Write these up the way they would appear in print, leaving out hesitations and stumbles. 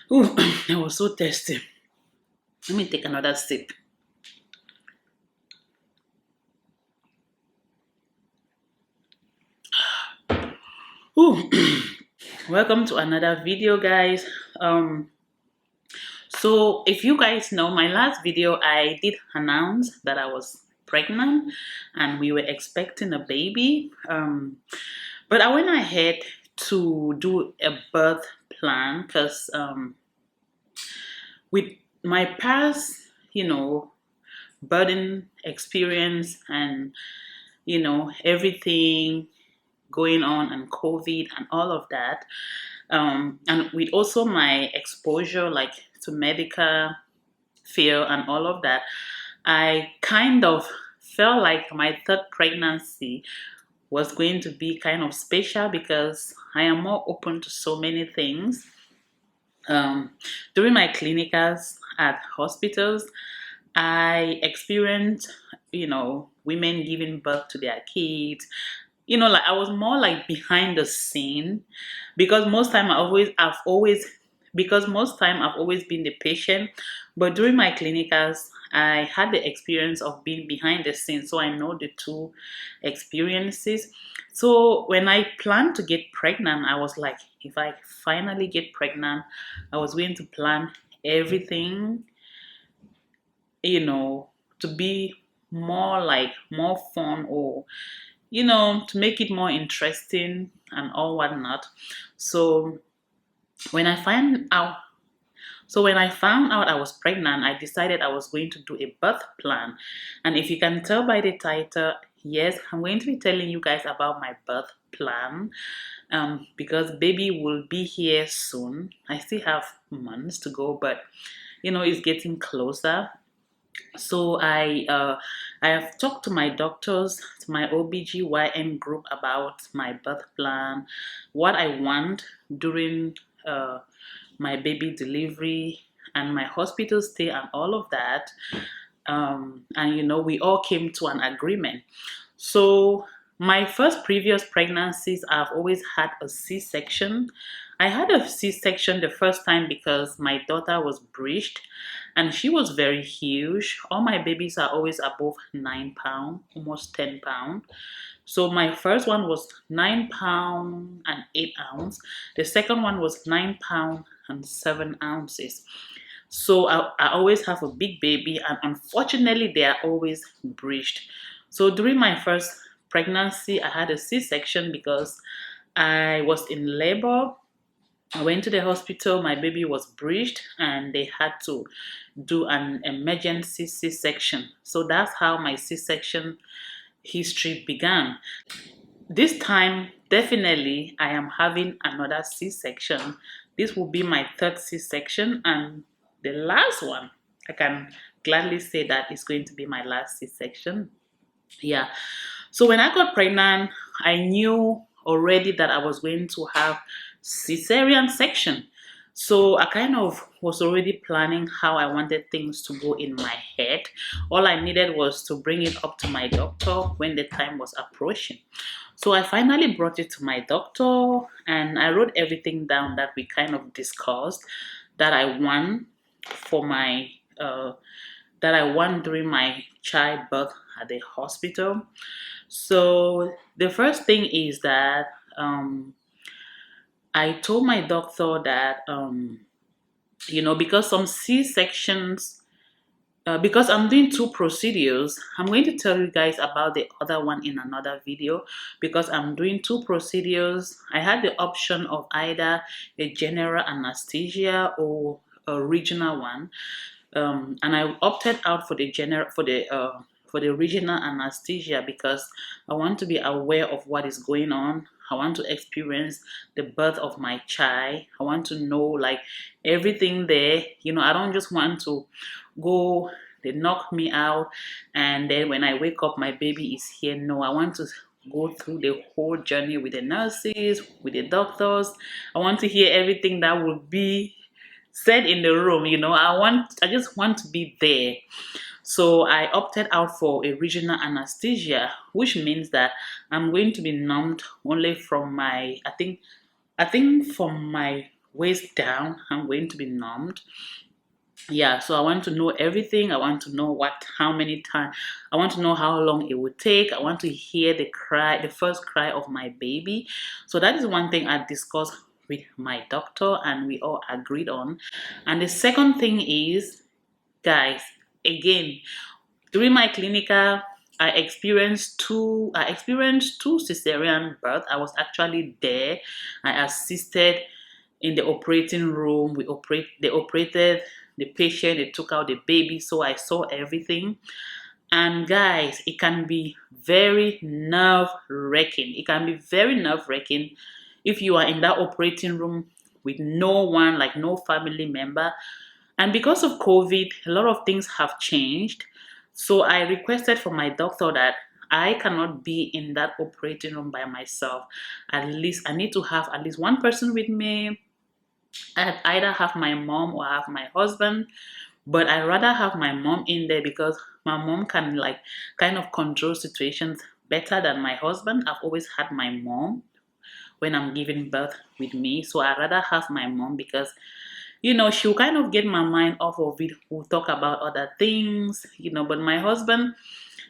Ooh, I was so thirsty. Let me take another sip. Ooh, welcome to another video, guys. So if you guys know my last video, I did announce that I was pregnant and we were expecting a baby. But I went ahead to do a birth plan because with my past, burden experience and everything going on and COVID and all of that. And with also my exposure like to medical field and all of that, I kind of felt like my third pregnancy was going to be kind of special because I am more open to so many things. Um, During my clinicals at hospitals, I experienced, women giving birth to their kids. Like I was more like behind the scene because most time I've always been the patient. But during my clinicals, I had the experience of being behind the scenes, so I know the two experiences. So when I planned to get pregnant, I was like, if I finally get pregnant, I was going to plan everything, you know, to be more fun, or to make it more interesting and all whatnot. So when I find out when I found out I was pregnant, I decided I was going to do a birth plan. And if you can tell by the title, yes, I'm going to be telling you guys about my birth plan. Because baby will be here soon. I still have months to go, but it's getting closer. So I have talked to my doctors, to my OBGYN group about my birth plan, what I want during my baby delivery and my hospital stay and all of that. And we all came to an agreement. So my first previous pregnancies, I've always had a C-section. I had a C-section the first time because my daughter was breached and she was very huge. All my babies are always above 9 pounds, almost 10 pounds. So my first one was 9 pounds and 8 ounces. The second one was 9 pounds and 7 ounces. So I always have a big baby, and unfortunately, they are always breached. So during my first pregnancy, I had a C-section because I was in labor. I went to the hospital, my baby was breached, and they had to do an emergency C-section. So that's how my C-section history began. This time, definitely, I am having another C-section. This will be my third C-section, and the last one. I can gladly say that it's going to be my last C-section. Yeah. So when I got pregnant, I knew already that I was going to have cesarean section. So I kind of was already planning how I wanted things to go in my head. All I needed was to bring it up to my doctor when the time was approaching. So I finally brought it to my doctor and I wrote everything down that we kind of discussed that I want for my that I want during my childbirth at the hospital. So the first thing is that I told my doctor that because some C sections, because I'm doing two procedures, I'm going to tell you guys about the other one in another video. Because I'm doing two procedures, I had the option of either a general anesthesia or a regional one, and I opted out for the regional anesthesia because I want to be aware of what is going on. I want to experience the birth of my child. I want to know like everything there. I don't just want to go, they knock me out, and then when I wake up, my baby is here. No, I want to go through the whole journey with the nurses, with the doctors. I want to hear everything that will be said in the room. I just want to be there. So I opted out for a regional anesthesia, which means that I'm going to be numbed only from my, I think from my waist down. I'm going to be numbed. Yeah, so I want to know everything. I want to know how many times. I want to know how long it would take. I want to hear the first cry of my baby. So that is one thing I discussed with my doctor and we all agreed on. And the second thing is, guys, again, during my clinical, I experienced two cesarean births. I was actually there. I assisted in the operating room. They operated the patient, they took out the baby, so I saw everything. And guys, it can be very nerve-wracking. It can be very nerve-wracking if you are in that operating room with no one, like no family member. And because of COVID, a lot of things have changed. So I requested from my doctor that I cannot be in that operating room by myself. At least I need to have at least one person with me. I'd either have my mom or have my husband, but I rather have my mom in there because my mom can like kind of control situations better than my husband. I've always had my mom when I'm giving birth with me, so I rather have my mom because she'll kind of get my mind off of it. We'll talk about other things, but my husband,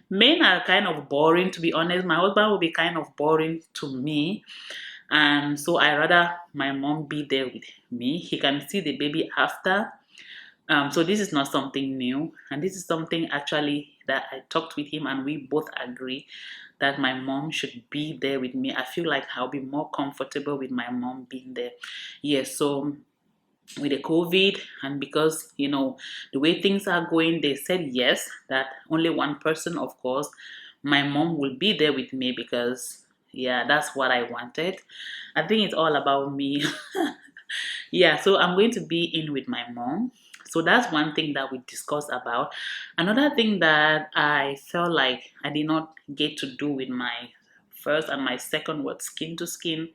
men are kind of boring, to be honest. My husband will be kind of boring to me. And so I rather my mom be there with me. He can see the baby after. So this is not something new. And this is something actually that I talked with him and we both agree that my mom should be there with me. I feel like I'll be more comfortable with my mom being there. Yes, so with the COVID and because the way things are going, they said yes, that only one person, of course, my mom will be there with me because yeah, that's what I wanted. I think it's all about me. Yeah, so I'm going to be in with my mom. So that's one thing that we discussed about. Another thing that I felt like I did not get to do with my first and my second was skin to skin.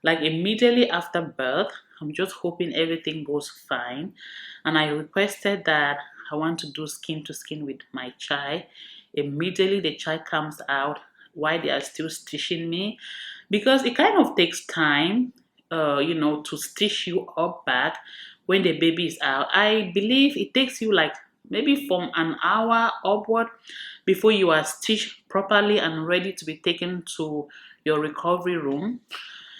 Like immediately after birth, I'm just hoping everything goes fine. And I requested that I want to do skin to skin with my child. Immediately the child comes out while they are still stitching me because it kind of takes time, to stitch you up back when the baby is out. I believe it takes you like maybe from an hour upward before you are stitched properly and ready to be taken to your recovery room.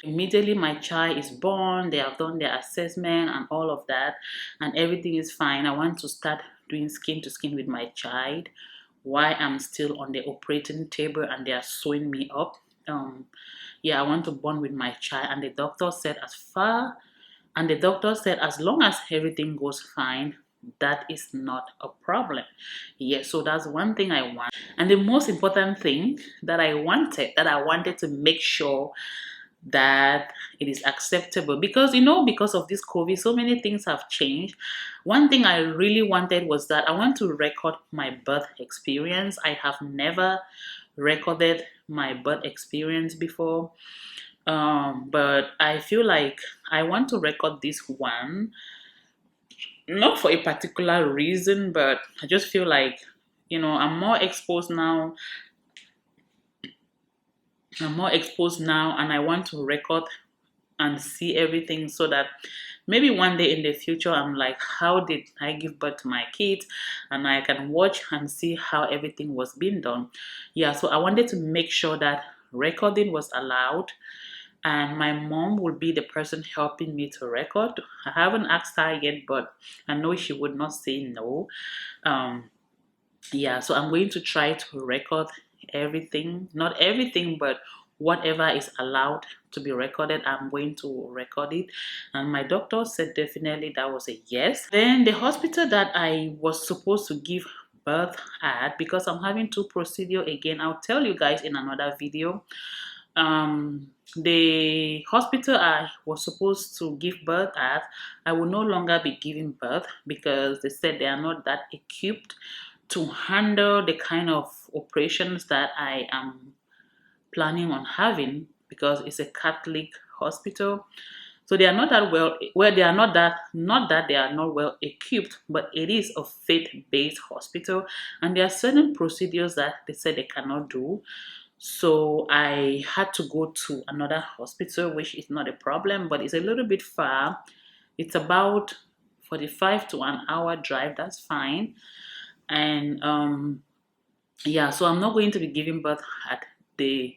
Immediately my child is born, they have done their assessment and all of that, and everything is fine. I want to start doing skin to skin with my child while I'm still on the operating table and they are sewing me up. Yeah, I want to bond with my child, and the doctor said as long as everything goes fine, that is not a problem. Yeah, so that's one thing I want. And the most important thing that I wanted to make sure that it is acceptable because because of this COVID, so many things have changed. One thing I really wanted was that I want to record my birth experience. I have never recorded my birth experience before, but I feel like I want to record this one, not for a particular reason, but I just feel like I'm more exposed now. And I want to record and see everything so that maybe one day in the future I'm like, how did I give birth to my kids? And I can watch and see how everything was being done. Yeah, so I wanted to make sure that recording was allowed and my mom will be the person helping me to record. I haven't asked her yet, but I know she would not say no. Yeah, so I'm going to try to record everything, not everything, but whatever is allowed to be recorded, I'm going to record it. And my doctor said definitely that was a yes. Then the hospital that I was supposed to give birth at, because I'm having two procedures again, I'll tell you guys in another video. The hospital I was supposed to give birth at, I will no longer be giving birth because they said they are not that equipped to handle the kind of operations that I am planning on having because it's a Catholic hospital. So they are not that they are not that they are not well equipped, but it is a faith-based hospital and there are certain procedures that they said they cannot do. So I had to go to another hospital, which is not a problem, but it's a little bit far. It's about 45 to an hour drive. That's fine. And yeah, so I'm not going to be giving birth at the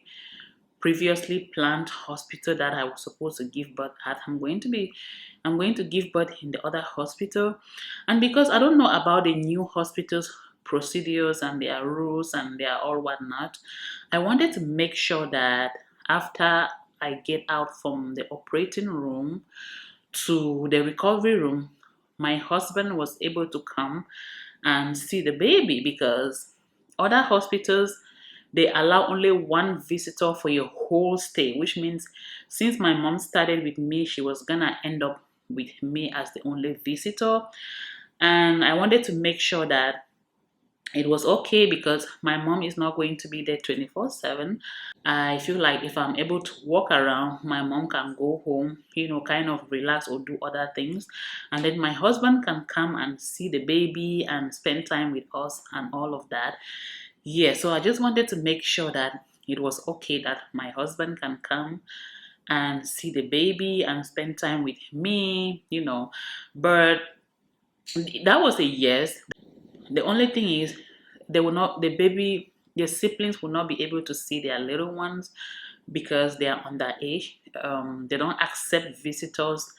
previously planned hospital that I was supposed to give birth at. I'm going to give birth in the other hospital. And because I don't know about the new hospitals procedures and their rules and their all whatnot, I wanted to make sure that after I get out from the operating room to the recovery room, my husband was able to come and see the baby, because other hospitals, they allow only one visitor for your whole stay, which means since my mom started with me, she was gonna end up with me as the only visitor. And I wanted to make sure that it was okay, because my mom is not going to be there 24/7. I feel like if I'm able to walk around, my mom can go home, kind of relax or do other things. And then my husband can come and see the baby and spend time with us and all of that. Yeah, so I just wanted to make sure that it was okay that my husband can come and see the baby and spend time with me. But that was a yes. The only thing is, the siblings will not be able to see their little ones because they are underage. They don't accept visitors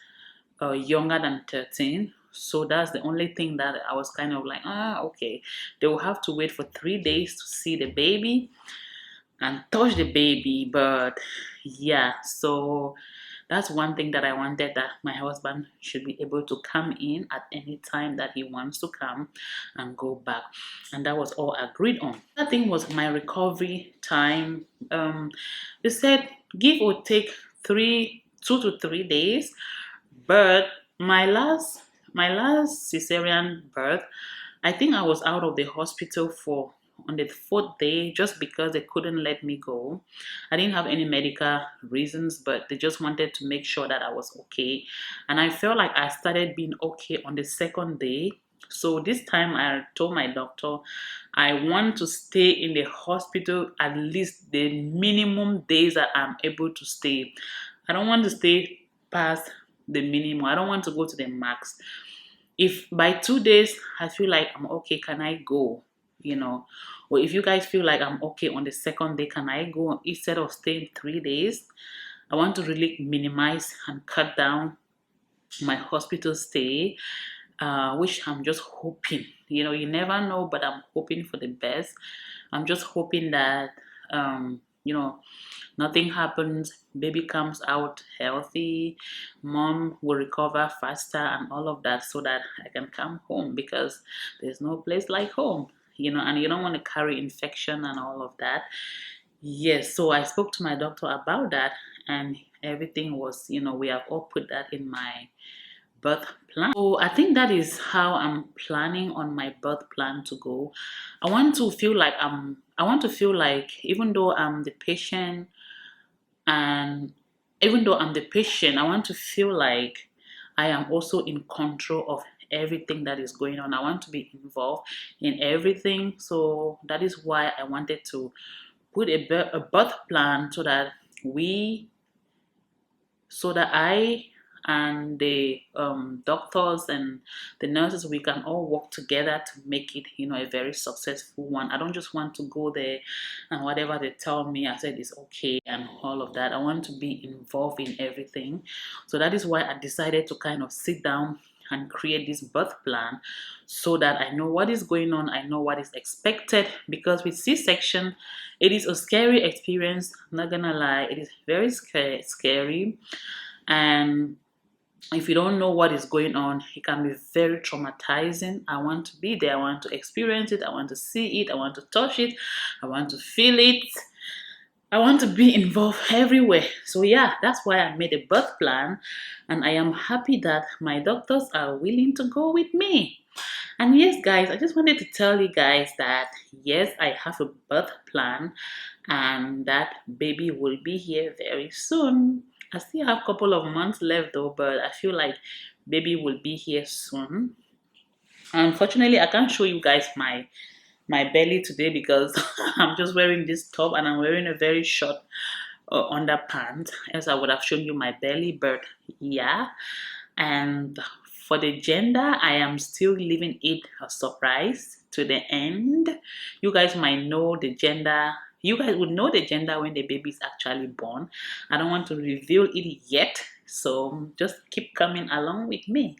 younger than 13. So that's the only thing that I was kind of like, okay. They will have to wait for 3 days to see the baby and touch the baby. But yeah, so that's one thing that I wanted, that my husband should be able to come in at any time that he wants to come and go back. And that was all agreed on. That thing was my recovery time. They said give or take 2 to 3 days. But my last cesarean birth, I think I was out of the hospital for on the fourth day, just because they couldn't let me go. I didn't have any medical reasons, but they just wanted to make sure that I was okay. And I felt like I started being okay on the second day. So this time I told my doctor I want to stay in the hospital at least the minimum days that I'm able to stay. I don't want to stay past the minimum. I don't want to go to the max. If by 2 days I feel like I'm okay, can I go? Or if you guys feel like I'm okay on the second day, can I go instead of staying 3 days? I want to really minimize and cut down my hospital stay, which I'm just hoping. You never know, but I'm hoping for the best. I'm just hoping that, nothing happens, baby comes out healthy, mom will recover faster and all of that, so that I can come home, because there's no place like home, and you don't want to carry infection and all of that. Yes, so I spoke to my doctor about that, and everything was, we have all put that in my birth plan. So I think that is how I'm planning on my birth plan to go. I want to feel like, even though I'm the patient, and even though I'm the patient, I want to feel like I am also in control of everything that is going on. I want to be involved in everything. So that is why I wanted to put a birth plan, we so that I and the doctors and the nurses, we can all work together to make it, a very successful one. I don't just want to go there and whatever they tell me, I said is okay and all of that. I want to be involved in everything. So that is why I decided to kind of sit down and create this birth plan, so that I know what is going on, I know what is expected. Because with C-section, it is a scary experience. I'm not gonna lie, it is very scary. And if you don't know what is going on, it can be very traumatizing. I want to be there. I want to experience it. I want to see it. I want to touch it. I want to feel it. I want to be involved everywhere. So yeah, that's why I made a birth plan, and I am happy that my doctors are willing to go with me. And yes, guys, I just wanted to tell you guys that yes, I have a birth plan, and that baby will be here very soon. I still have a couple of months left though, but I feel like baby will be here soon. Unfortunately, I can't show you guys my my belly today because I'm just wearing this top and I'm wearing a very short underpants, else I would have shown you my belly, but yeah. And for the gender, I am still leaving it a surprise to the end. You guys might know the gender. You guys would know the gender when the baby is actually born. I don't want to reveal it yet, so just keep coming along with me.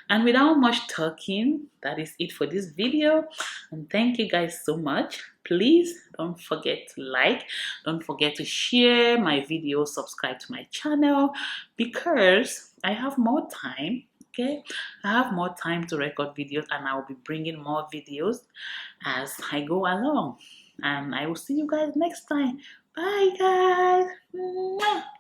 And without much talking, that is it for this video. And thank you guys so much. Please don't forget to like, don't forget to share my video, subscribe to my channel, because I have more time. Okay, I have more time to record videos, and I will be bringing more videos as I go along. And I will see you guys next time. Bye, guys. Mwah.